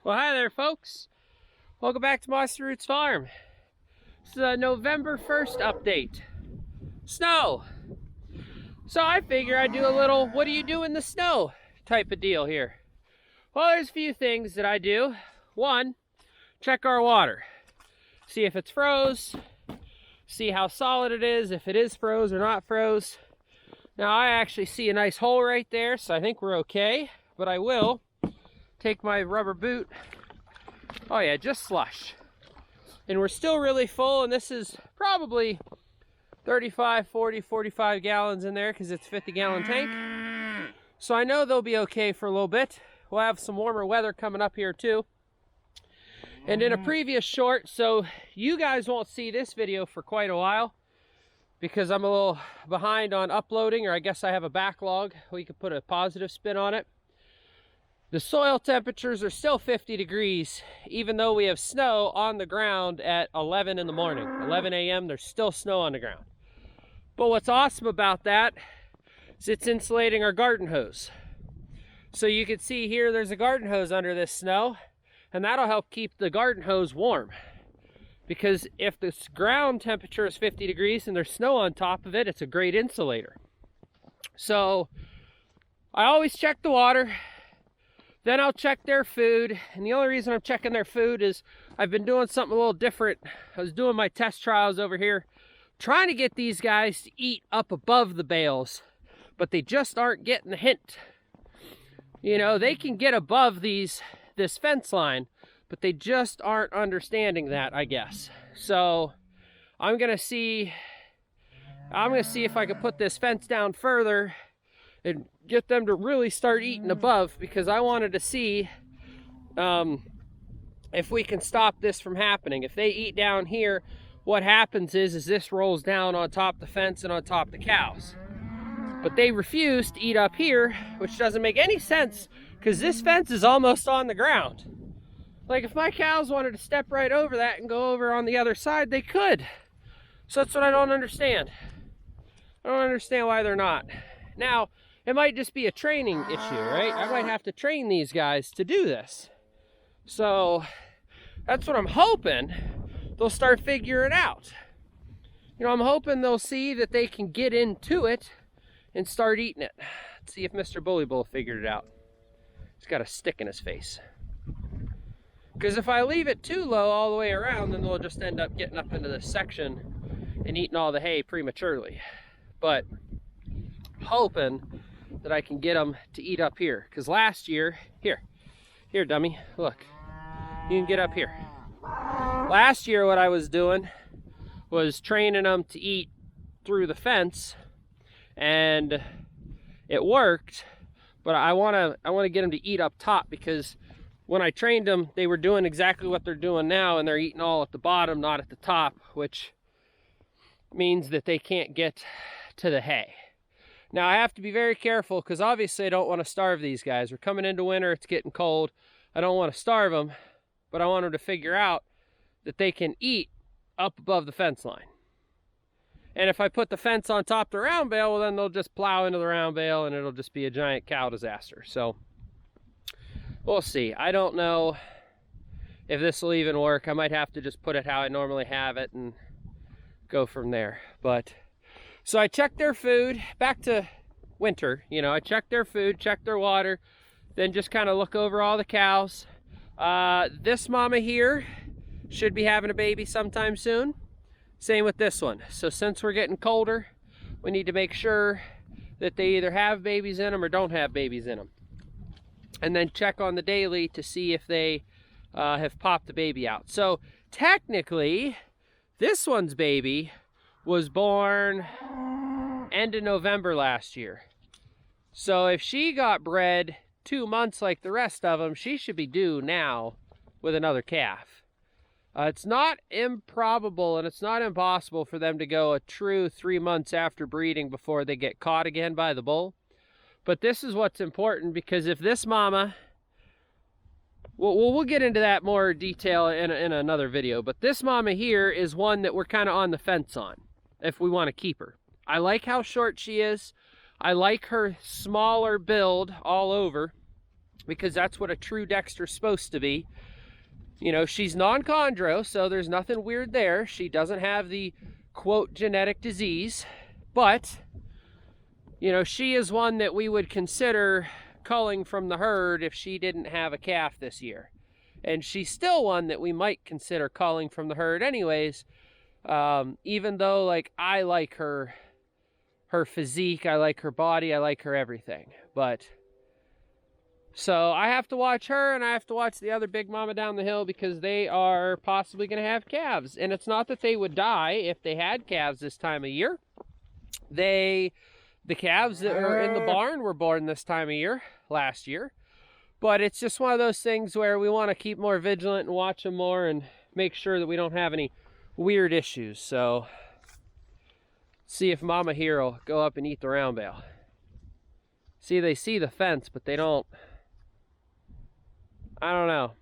Well, hi there, folks. Welcome back to Mossy Roots Farm. This is a November 1st update. Snow. So I figure I'd do a little, what do you do in the snow type of deal here. Well, there's a few things that I do. One, check our water. See if it's froze. See how solid it is, if it is froze or not froze. Now I actually see a nice hole right there, so I think we're okay. But I will take my rubber boot. Oh yeah, just slush. And we're still really full, and this is probably 35, 40, 45 gallons in there because it's a 50-gallon tank. So I know they'll be okay for a little bit. We'll have some warmer weather coming up here too. And in a previous short, so you guys won't see this video for quite a while because I'm a little behind on uploading, or I guess I have a backlog. We could put a positive spin on it. The soil temperatures are still 50 degrees, even though we have snow on the ground at 11 in the morning. 11 a.m., there's still snow on the ground. But what's awesome about that is it's insulating our garden hose. So you can see here, there's a garden hose under this snow, and that'll help keep the garden hose warm. Because if the ground temperature is 50 degrees and there's snow on top of it, it's a great insulator. So I always check the water. Then I'll check their food, and the only reason I'm checking their food is I've been doing something a little different. I was doing my test trials over here, trying to get these guys to eat up above the bales, but they just aren't getting the hint. You know, they can get above this fence line, but they just aren't understanding that, I guess. So I'm gonna see if I can put this fence down further and get them to really start eating above, because I wanted to see if we can stop this from happening. If they eat down here, what happens is this rolls down on top of the fence and on top of the cows. But they refuse to eat up here, which doesn't make any sense because this fence is almost on the ground. Like if my cows wanted to step right over that and go over on the other side, they could. So that's what I don't understand. I don't understand why they're not. Now, it might just be a training issue, right? I might have to train these guys to do this. So that's what I'm hoping they'll start figuring out. You know, I'm hoping they'll see that they can get into it and start eating it. Let's see if Mr. Bully Bull figured it out. He's got a stick in his face. Because if I leave it too low all the way around, then they'll just end up getting up into this section and eating all the hay prematurely. But hoping that I can get them to eat up here. Because last year, here dummy, look, you can get up here. Last year what I was doing was training them to eat through the fence, and it worked, but I want to get them to eat up top, because when I trained them, they were doing exactly what they're doing now, and they're eating all at the bottom, not at the top, which means that they can't get to the hay. Now I have to be very careful because obviously I don't want to starve these guys. We're coming into winter, it's getting cold. I don't want to starve them, but I want them to figure out that they can eat up above the fence line. And if I put the fence on top of the round bale, well then they'll just plow into the round bale and it'll just be a giant cow disaster. So we'll see. I don't know if this will even work. I might have to just put it how I normally have it and go from there. But so I checked their food, back to winter, you know, I checked their food, checked their water, then just kind of look over all the cows. This mama here should be having a baby sometime soon. Same with this one. So since we're getting colder, we need to make sure that they either have babies in them or don't have babies in them. And then check on the daily to see if they have popped the baby out. So technically, this one's baby was born end of November last year. So if she got bred 2 months like the rest of them, she should be due now with another calf. It's not improbable and it's not impossible for them to go a true 3 months after breeding before they get caught again by the bull. But this is what's important, because if this mama, we'll get into that more detail in another video, but this mama here is one that we're kind of on the fence on if we want to keep her. I like how short she is. I like her smaller build all over. because that's what a true Dexter's supposed to be. You know, she's non-chondro, so there's nothing weird there. She doesn't have the, quote, genetic disease, but, you know, she is one that we would consider culling from the herd if she didn't have a calf this year. And she's still one that we might consider culling from the herd anyways, even though, like, I like her physique, I like her body, I like her everything. But, so I have to watch her, and I have to watch the other big mama down the hill, because they are possibly going to have calves. And it's not that they would die if they had calves this time of year. The calves that are in the barn were born this time of year, last year. But it's just one of those things where we want to keep more vigilant and watch them more and make sure that we don't have any weird issues. So, see if Mama here will go up and eat the round bale. See, they see the fence, but they don't. I don't know.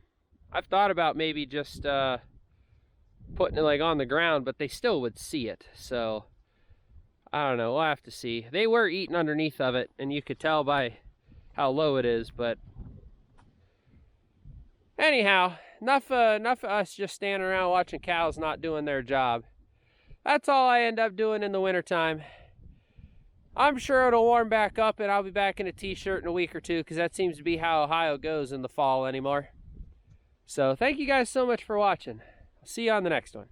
I've thought about maybe just putting it like on the ground, but they still would see it. So, I don't know. We'll have to see. They were eating underneath of it, and you could tell by how low it is, but anyhow, enough of us just standing around watching cows not doing their job. That's all I end up doing in the wintertime. I'm sure it'll warm back up, and I'll be back in a t-shirt in a week or two, because that seems to be how Ohio goes in the fall anymore. So thank you guys so much for watching. I'll see you on the next one.